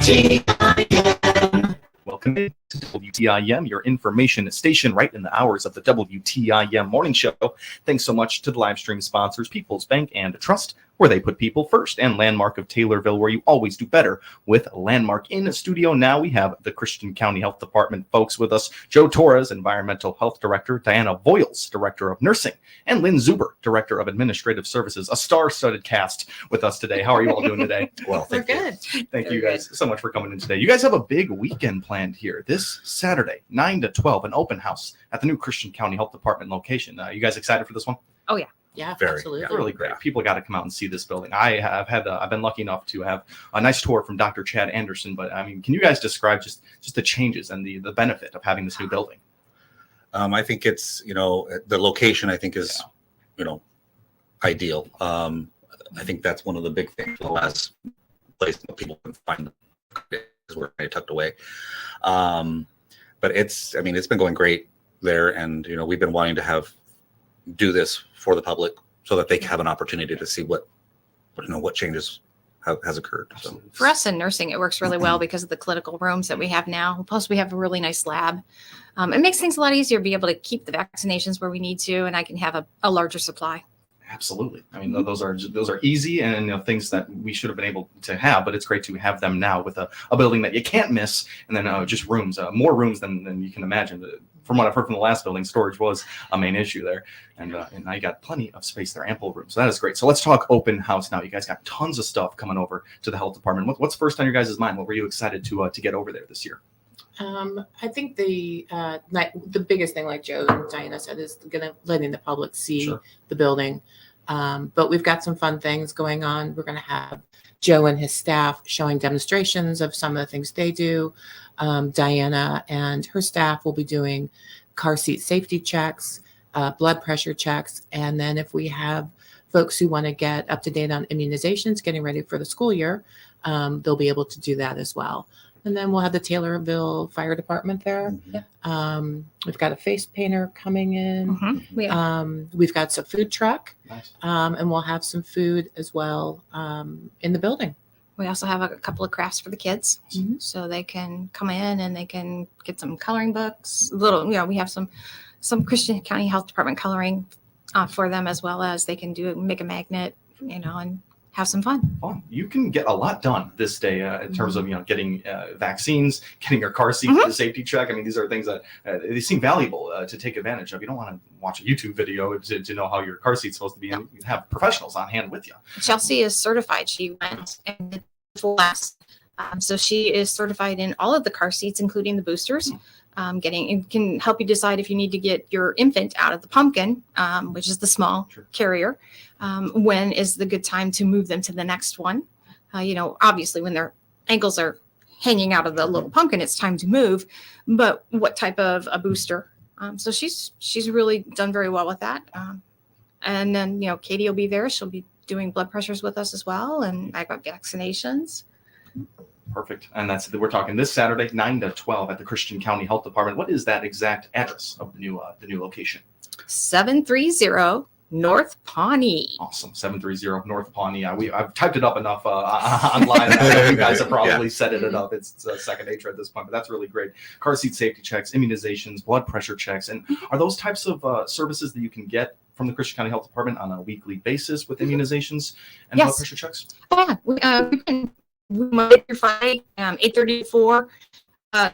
WTIM. Welcome to WTIM, your information station right in the hours of the WTIM morning show. Thanks so much to the live stream sponsors, People's Bank and Trust, where they put people first, and Landmark of Taylorville, where you always do better with Landmark. In the studio now, we have the Christian County Health Department folks with us. Joe Torres, Environmental Health Director, Diana Voiles, Director of Nursing, and Lynn Zuber, Director of Administrative Services. A star-studded cast with us today. How are you all doing today? Well, thank you. Good. Thank you guys so much for coming in today. You guys have a big weekend planned here this Saturday, 9 to 12, an open house at the new Christian County Health Department location. You guys excited for this one? Oh, yeah. Yeah, Absolutely. It's really great. People got to come out and see this building. I've been lucky enough to have a nice tour from Dr. Chad Anderson, but I mean, can you guys describe just the changes and the benefit of having this new building? I think it's, the location I think is, ideal. I think that's one of the big things. The last place that people can find is where I tucked away. But it's been going great there, and we've been wanting to do this for the public so that they can have an opportunity to see what changes has occurred. So For us in nursing, it works really well because of the clinical rooms that we have now. Plus, we have a really nice lab. It makes things a lot easier to be able to keep the vaccinations where we need to, and I can have a larger supply. Absolutely. I mean, those are easy and things that we should have been able to have, but it's great to have them now with a building that you can't miss, and then just rooms, more rooms than you can imagine. From what I've heard from the last building, storage was a main issue there, and I got plenty of space there, ample room. So that is great. So let's talk open house now. You guys got tons of stuff coming over to the health department. What's first on your guys' mind? What were you excited to get over there this year? I think the biggest thing, like Joe and Diana said, is letting the public see the building. But we've got some fun things going on. We're going to have Joe and his staff showing demonstrations of some of the things they do. Diana and her staff will be doing car seat safety checks, blood pressure checks. And then if we have folks who want to get up to date on immunizations, getting ready for the school year, they'll be able to do that as well. And then we'll have the Taylorville Fire Department there. Yeah. We've got a face painter coming in. Mm-hmm. We've got some food truck. Nice. And we'll have some food as well in the building. We also have a couple of crafts for the kids, so they can come in and they can get some coloring books. We have some Christian County Health Department coloring for them, as well as they can make a magnet, and have some fun. You can get a lot done this day in terms of getting vaccines, getting your car seat safety check. I mean, these are things that they seem valuable to take advantage of. You don't want to watch a YouTube video to know how your car seat's supposed to be, and you have professionals on hand with you. Chelsea is certified. She went and did the full class, so she is certified in all of the car seats, including the boosters. It can help you decide if you need to get your infant out of the pumpkin, which is the small carrier. When is the good time to move them to the next one? Obviously when their ankles are hanging out of the little pumpkin, it's time to move, but what type of a booster? So she's really done very well with that. And then, Katie will be there. She'll be doing blood pressures with us as well. And I got vaccinations. Perfect. And we're talking this Saturday, 9 to 12 at the Christian County Health Department. What is that exact address of the new location? 730 North Pawnee. Awesome. 730 North Pawnee. I've typed it up enough online. You guys have probably set it up. It's second nature at this point, but that's really great. Car seat safety checks, immunizations, blood pressure checks. And are those types of services that you can get from the Christian County Health Department on a weekly basis with immunizations and blood pressure checks? Yeah. We can Monday through Friday, 8:30 to 4,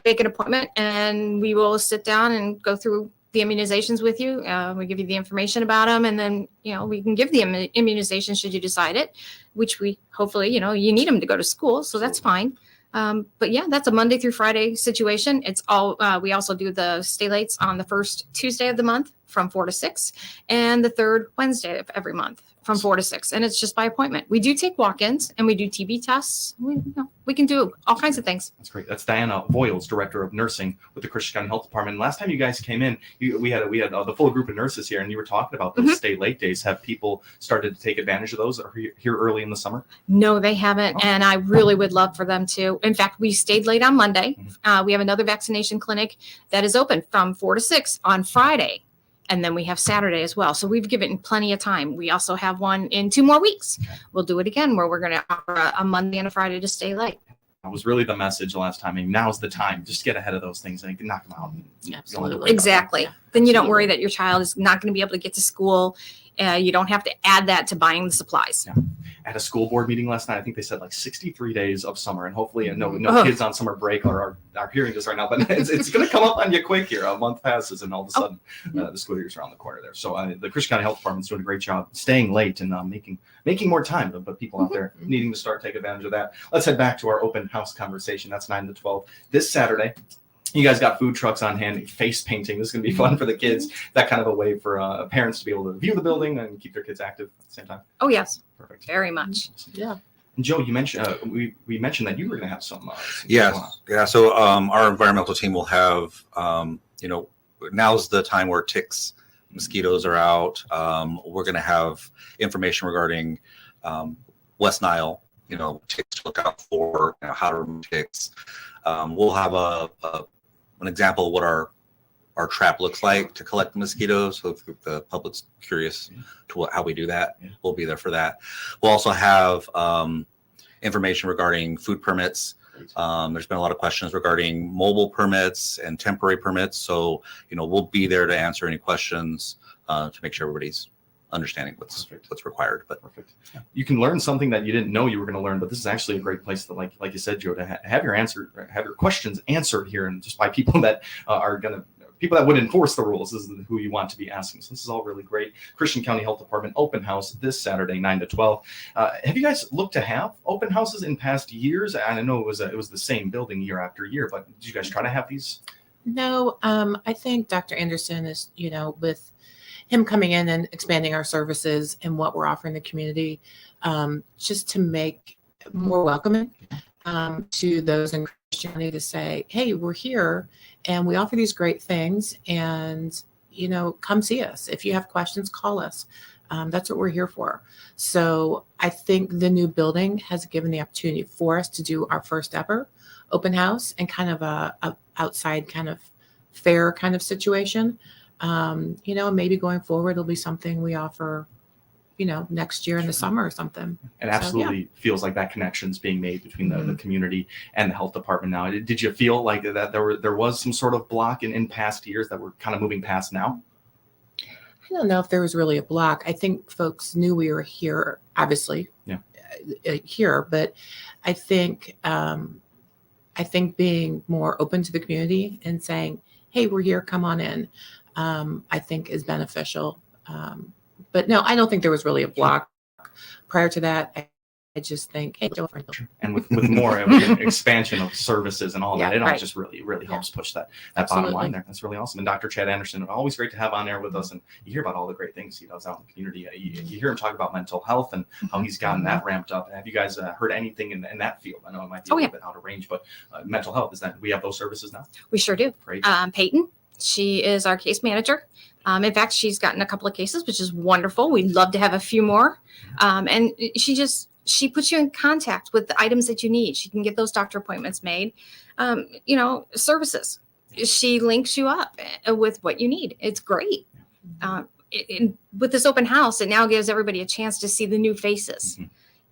make an appointment, and we will sit down and go through the immunizations with you. We give you the information about them, and then we can give the immunization should you decide it, which we hopefully you need them to go to school, so that's fine. But yeah, that's a Monday through Friday situation. It's all we also do the stay lates on the first Tuesday of the month from 4 to 6, and the third Wednesday of every month from 4 to 6, and it's just by appointment. We do take walk-ins and we do TB tests. We can do all kinds of things. That's great. That's Diana Voiles, Director of Nursing with the Christian County Health Department. Last time you guys came in, we had the full group of nurses here, and you were talking about those stay late days. Have people started to take advantage of those? Are here early in the summer? No, they haven't, and I really would love for them to. In fact, we stayed late on Monday. We have another vaccination clinic that is open from 4 to 6 on Friday. And then we have Saturday as well. So we've given plenty of time. We also have one in 2 more weeks. We'll do it again where we're going to offer a Monday and a Friday to stay late. was really the message last time. And now's the time. Just get ahead of those things and knock them out. Absolutely. Exactly. Then you don't worry that your child is not going to be able to get to school. You don't have to add that to buying the supplies. Yeah. At a school board meeting last night, I think they said like 63 days of summer, and hopefully, no kids on summer break are hearing this right now. But it's going to come up on you quick here. A month passes, and all of a sudden, the school year's around the corner there. So the Christian County Health Department's doing a great job staying late and making more time. But people out there needing to start take advantage of that. Let's head back to our open house conversation. That's 9 to 12 this Saturday. You guys got food trucks on hand, face painting. This is going to be fun for the kids. That kind of a way for parents to be able to view the building and keep their kids active at the same time. Oh, yes. Perfect. Very much. Yeah. And Joe, you mentioned we mentioned that you were going to have some. Yes. Yeah. So our environmental team will have, now's the time where ticks, mosquitoes are out. We're going to have information regarding West Nile, ticks to look out for, how to remove ticks. We'll have an example of what our trap looks like to collect the mosquitoes. So if the public's curious to how we do that, we'll be there for that. We'll also have information regarding food permits. There's been a lot of questions regarding mobile permits and temporary permits. So, we'll be there to answer any questions to make sure everybody's understanding what's required. But perfect. You can learn something that you didn't know you were going to learn, but this is actually a great place to, like you said, Joe, to have your questions answered here, and just by people that people that would enforce the rules is who you want to be asking. So this is all really great. Christian County Health Department open house this Saturday, 9 to 12. Have you guys looked to have open houses in past years? I know it was the same building year after year, but did you guys try to have these? No, I think Dr. Anderson is, with him coming in and expanding our services and what we're offering the community, just to make more welcoming to those in Christianity, to say, hey, we're here and we offer these great things, and come see us. If you have questions, call us. That's what we're here for. So I think the new building has given the opportunity for us to do our first ever open house and kind of a outside kind of fair kind of situation. Maybe going forward, it'll be something we offer, next year in the summer or something. It absolutely feels like that connection's being made between the community and the health department now. Did you feel like that there was some sort of block in past years that we're kind of moving past now? I don't know if there was really a block. I think folks knew we were here, obviously, here, but I think being more open to the community and saying, hey, we're here, come on in, I think is beneficial. But no, I don't think there was really a block. Prior to that, I just think, hey, Joe. And with more of an expansion of services and all that, it all just really helps push that bottom line there. That's really awesome. And Dr. Chad Anderson, always great to have on there with us. And you hear about all the great things he does out in the community. You hear him talk about mental health and how he's gotten that ramped up. Have you guys heard anything in that field? I know it might be a little bit out of range, but mental health, we have those services now? We sure do. Great. Peyton, she is our case manager. In fact, she's gotten a couple of cases, which is wonderful. We'd love to have a few more. And she puts you in contact with the items that you need. She can get those doctor appointments made. Services. She links you up with what you need. It's great. With this open house, it now gives everybody a chance to see the new faces,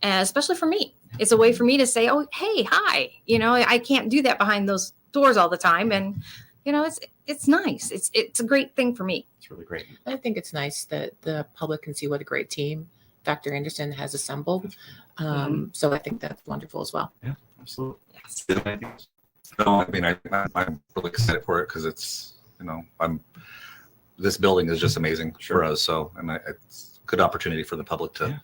especially for me. It's a way for me to say, oh, hey, hi. I can't do that behind those doors all the time. And, it's nice. It's a great thing for me. It's really great. I think it's nice that the public can see what a great team Dr. Anderson has assembled. So I think that's wonderful as well. Yeah, absolutely. Yes. No, I mean, I'm really excited for it because it's, this building is just amazing for us. So, and it's a good opportunity for the public to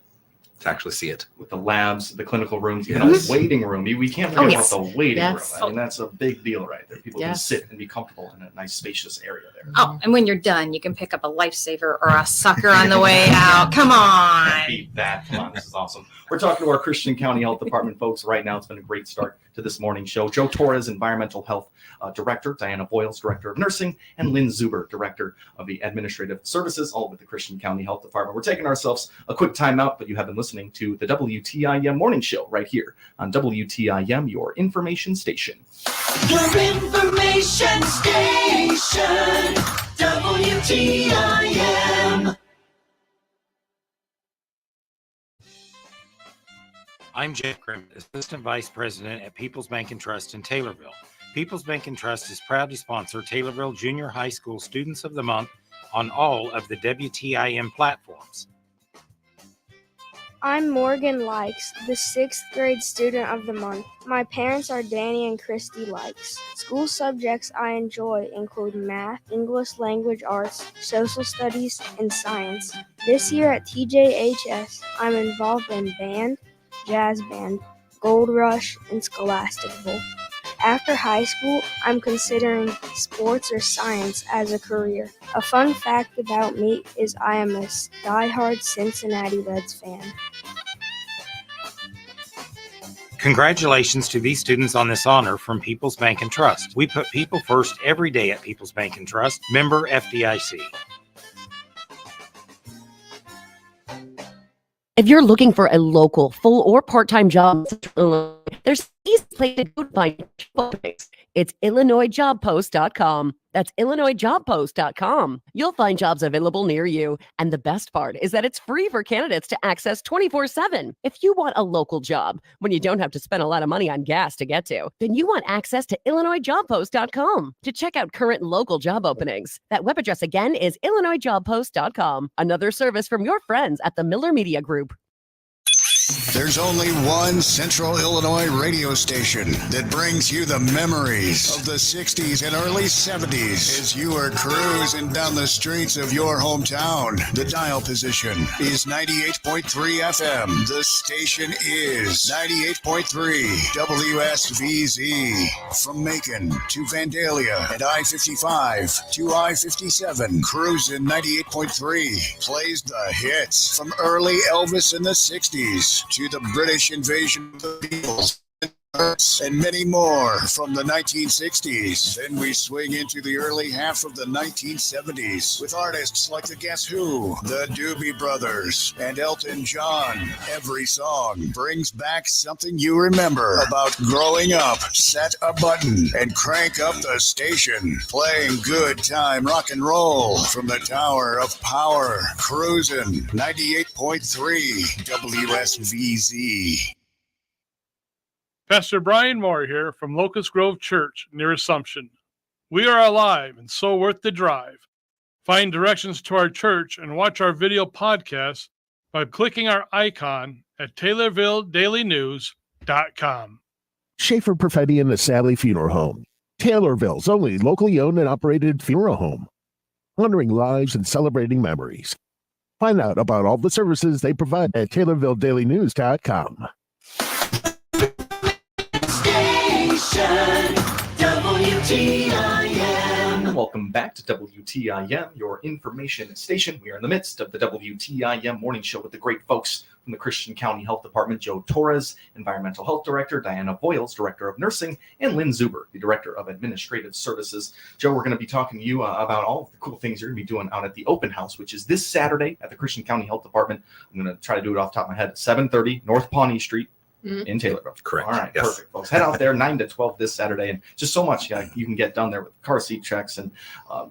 actually see it. With the labs, the clinical rooms, even a waiting room. We can't forget about the waiting room. I mean, that's a big deal right there. People can sit and be comfortable in a nice, spacious area there. Oh, and when you're done, you can pick up a lifesaver or a sucker on the way out. Come on. Beat that. Come on. This is awesome. We're talking to our Christian County Health Department folks right now. It's been a great start to this morning show. Joe Torres, Environmental Health Director, Diana Boyles, Director of Nursing, and Lynn Zuber, Director of the Administrative Services, all with the Christian County Health Department. We're taking ourselves a quick time out, but you have been listening to the WTIM Morning Show right here on WTIM, your information station. Your information station, WTIM. I'm Jeff Grimm, Assistant Vice President at People's Bank and Trust in Taylorville. People's Bank and Trust is proud to sponsor Taylorville Junior High School Students of the Month on all of the WTIM platforms. I'm Morgan Likes, the 6th grade student of the month. My parents are Danny and Christy Likes. School subjects I enjoy include math, English language arts, social studies, and science. This year at TJHS, I'm involved in band, jazz band, Gold Rush, and Scholastical. After high school, I'm considering sports or science as a career. A fun fact about me is I am a diehard Cincinnati Reds fan. Congratulations to these students on this honor from People's Bank and Trust. We put people first every day at People's Bank and Trust, member FDIC. If you're looking for a local, full or part-time job in Central Illinois, there's an easy place to go to find job openings. It's IllinoisJobPost.com. That's IllinoisJobPost.com. You'll find jobs available near you. And the best part is that it's free for candidates to access 24/7. If you want a local job when you don't have to spend a lot of money on gas to get to, then you want access to IllinoisJobPost.com to check out current local job openings. That web address again is IllinoisJobPost.com. Another service from your friends at the Miller Media Group. There's only one Central Illinois radio station that brings you the memories of the 60s and early 70s as you are cruising down the streets of your hometown. The dial position is 98.3 FM. The station is 98.3 WSVZ. From Macon to Vandalia and I-55 to I-57, cruising 98.3 plays the hits from early Elvis in the 60s to the British invasion of the Beatles and many more from the 1960s. Then we swing into the early half of the 1970s with artists like the Guess Who, the Doobie Brothers, and Elton John. Every song brings back something you remember about growing up. Set a button and crank up the station, playing good time rock and roll from the Tower of Power, cruising 98.3 WSVZ. Pastor Brian Moore here from Locust Grove Church near Assumption. We are alive and so worth the drive. Find directions to our church and watch our video podcast by clicking our icon at TaylorvilleDailyNews.com. Schaefer Perfetti and the Sally Funeral Home, Taylorville's only locally owned and operated funeral home, honoring lives and celebrating memories. Find out about all the services they provide at TaylorvilleDailyNews.com. WTIM. Welcome back to WTIM, your information station. We are in the midst of the WTIM morning show with the great folks from the Christian County Health Department, Joe Torres, Environmental Health Director, Diana Voiles, Director of Nursing, and Lynn Zuber, the Director of Administrative Services. Joe, we're going to be talking to you about all of the cool things you're going to be doing out at the open house, which is this Saturday at the Christian County Health Department. I'm going to try to do it off the top of my head, 730 North Pawnee Street. In Taylorville. Correct. All right, yes. Perfect, folks. Head out there 9 to 12 this Saturday, and just so much you can get done there with car seat checks and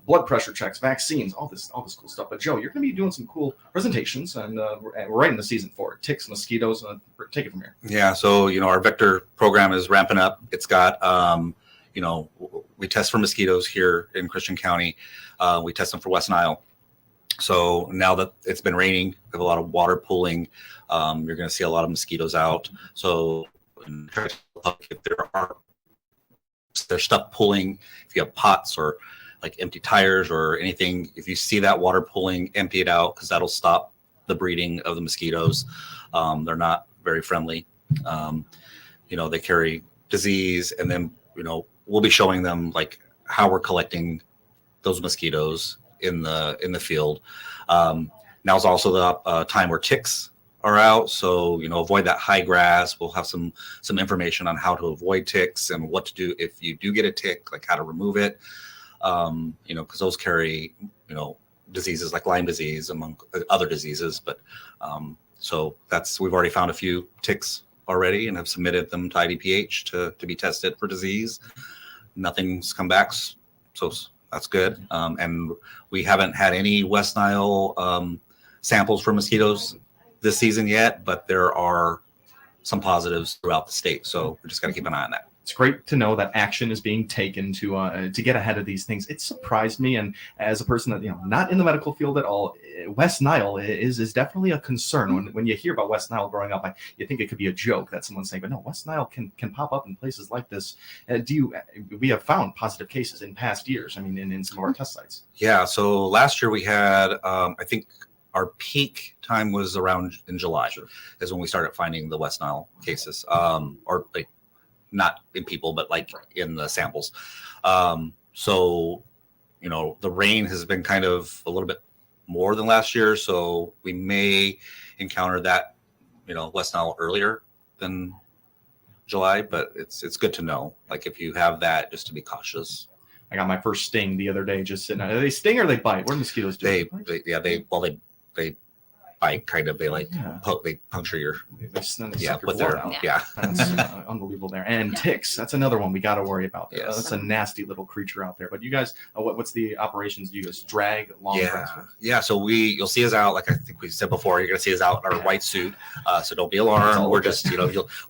blood pressure checks, vaccines, all this cool stuff. But Joe, you're going to be doing some cool presentations, and we're right in the season for it. Ticks, mosquitoes. Take it from here. Yeah. So our vector program is ramping up. It's got we test for mosquitoes here in Christian County. We test them for West Nile. So now that it's been raining, we have a lot of water pooling. You're going to see a lot of mosquitoes out. So if there's stuff pulling, if you have pots or like empty tires or anything, if you see that water pooling, empty it out because that'll stop the breeding of the mosquitoes. They're not very friendly. They carry disease, and then we'll be showing them like how we're collecting those mosquitoes in the field. Now's also the time where ticks are out, so avoid that high grass. We'll have some information on how to avoid ticks and what to do if you do get a tick, like how to remove it. Because those carry diseases like Lyme disease among other diseases. But so we've already found a few ticks already and have submitted them to IDPH to be tested for disease. Nothing's come back, so that's good. And we haven't had any West Nile samples for mosquitoes this season yet, but there are some positives throughout the state. So we just got to keep an eye on that. It's great to know that action is being taken to get ahead of these things. It surprised me, and as a person that not in the medical field at all, West Nile is definitely a concern. When you hear about West Nile growing up, you think it could be a joke that someone's saying, but no, West Nile can pop up in places like this. We have found positive cases in past years. I mean, in some of our test sites. Yeah. So last year we had, I think our peak time was around in July, is when we started finding the West Nile cases, or like, not in people, but like in the samples. So, the rain has been kind of a little bit more than last year. So we may encounter that, West Nile earlier than July, but it's good to know. Like if you have that, just to be cautious. I got my first sting the other day, just sitting. Are they sting or they bite? What do mosquitoes do? They bite, kind of. They they puncture your That's with their That's unbelievable there. And ticks, that's another one we got to worry about. Yes. That's a nasty little creature out there. But you guys, what's the operations? Do you guys drag long grass? So you'll see us out, like I think we said before, you're gonna see us out in our white suit. So don't be alarmed. We're just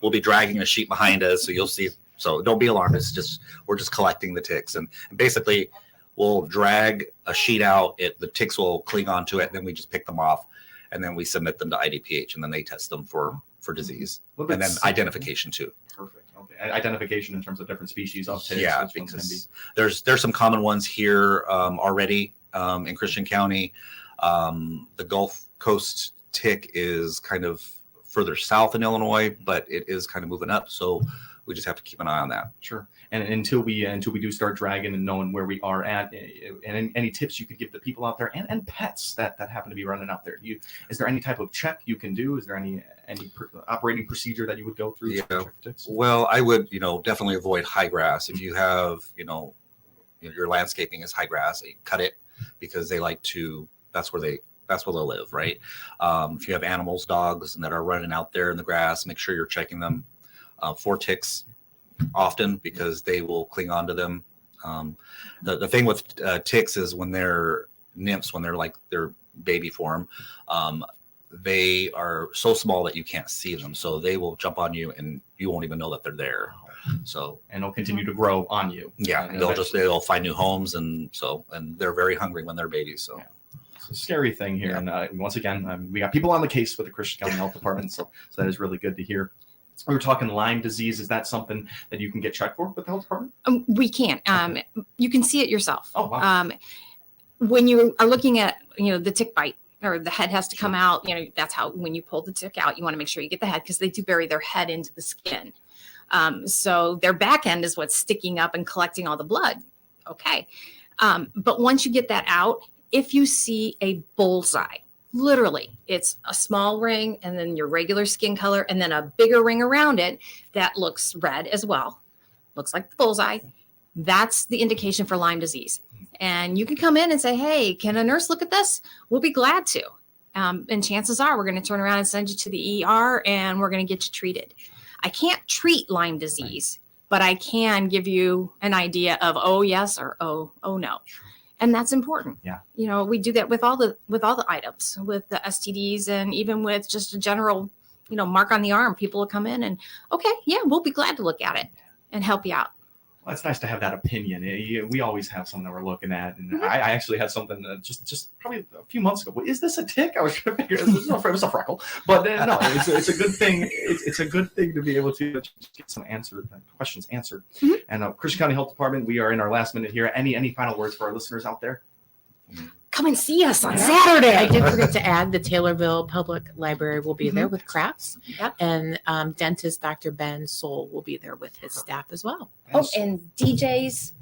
we'll be dragging a sheet behind us, so you'll see. So don't be alarmed. It's just we're just collecting the ticks, and basically we'll drag a sheet out. The ticks will cling onto it, and then we just pick them off. And then we submit them to IDPH, and then they test them for disease, and then identification too. Perfect. Okay. Identification in terms of different species of ticks. Yeah, because there's some common ones here already in Christian County. The Gulf Coast tick is kind of further south in Illinois, but it is kind of moving up. So we just have to keep an eye on that. Sure. And until we do start dragging and knowing where we are at, and any tips you could give the people out there and pets that happen to be running out there. Is there any type of check you can do? Is there any operating procedure that you would go through? Well, I would definitely avoid high grass. If you have your landscaping is high grass, you cut it because they like to. That's where they'll live, right? If you have animals, dogs, and that are running out there in the grass, make sure you're checking them for ticks often, because they will cling on to them. The thing with ticks is when they're nymphs, when they're like their baby form, they are so small that you can't see them. So they will jump on you and you won't even know that they're there. And they'll continue to grow on you. Yeah. They'll find new homes. And they're very hungry when they're babies. So. Yeah. It's a scary thing here. And once again, we got people on the case with the Christian County Health Department. So that is really good to hear. We were talking Lyme disease. Is that something that you can get checked for with the health department? We can't. You can see it yourself. Oh, wow. When you are looking at, the tick bite, or the head has to come out, that's how, when you pull the tick out, you want to make sure you get the head, because they do bury their head into the skin. So their back end is what's sticking up and collecting all the blood. Okay. But once you get that out, if you see a bullseye, literally, it's a small ring and then your regular skin color and then a bigger ring around it that looks red as well. Looks like the bullseye. That's the indication for Lyme disease. And you can come in and say, hey, can a nurse look at this? We'll be glad to. And chances are we're going to turn around and send you to the ER and we're going to get you treated. I can't treat Lyme disease, but I can give you an idea of, oh, yes, or oh no. And that's important. Yeah. We do that with all the items, with the STDs, and even with just a general, mark on the arm. People will come in and, okay, yeah, we'll be glad to look at it and help you out. Well, it's nice to have that opinion. We always have something that we're looking at, and I actually had something just probably a few months ago. Is this a tick? I was trying to figure it was a freckle, but no, it's a good thing. It's a good thing to be able to get some questions answered. Mm-hmm. And Christian County Health Department, we are in our last minute here. Any final words for our listeners out there? Come and see us on Saturday. I did forget to add the Taylorville Public Library will be there with crafts. Yep. And dentist Dr. Ben Soul will be there with his staff as well. Oh, and DJs.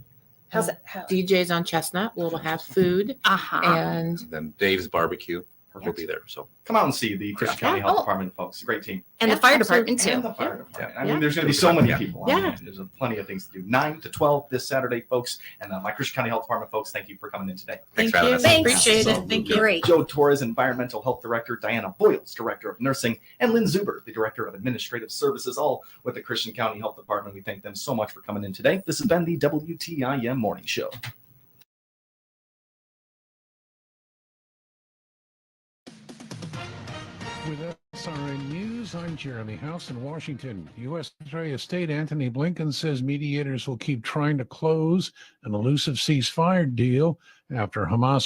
How's it? DJs on Chestnut will have food. And then Dave's Barbecue will be there. So come out and see the Christian County Health Department folks. It's a great team. And the fire department too. And the fire department. I mean, there's going to be so many people. Yeah. There's plenty of things to do. 9 to 12 this Saturday, folks. And my Christian County Health Department folks, thank you for coming in today. Thanks for having us. Appreciate it. Thank you. Great. Joe Torres, Environmental Health Director, Diana Boyles, Director of Nursing, and Lynn Zuber, the Director of Administrative Services, all with the Christian County Health Department. We thank them so much for coming in today. This has been the WTIM Morning Show. With SRN News, I'm Jeremy House in Washington. U.S. Secretary of State Anthony Blinken says mediators will keep trying to close an elusive ceasefire deal after Hamas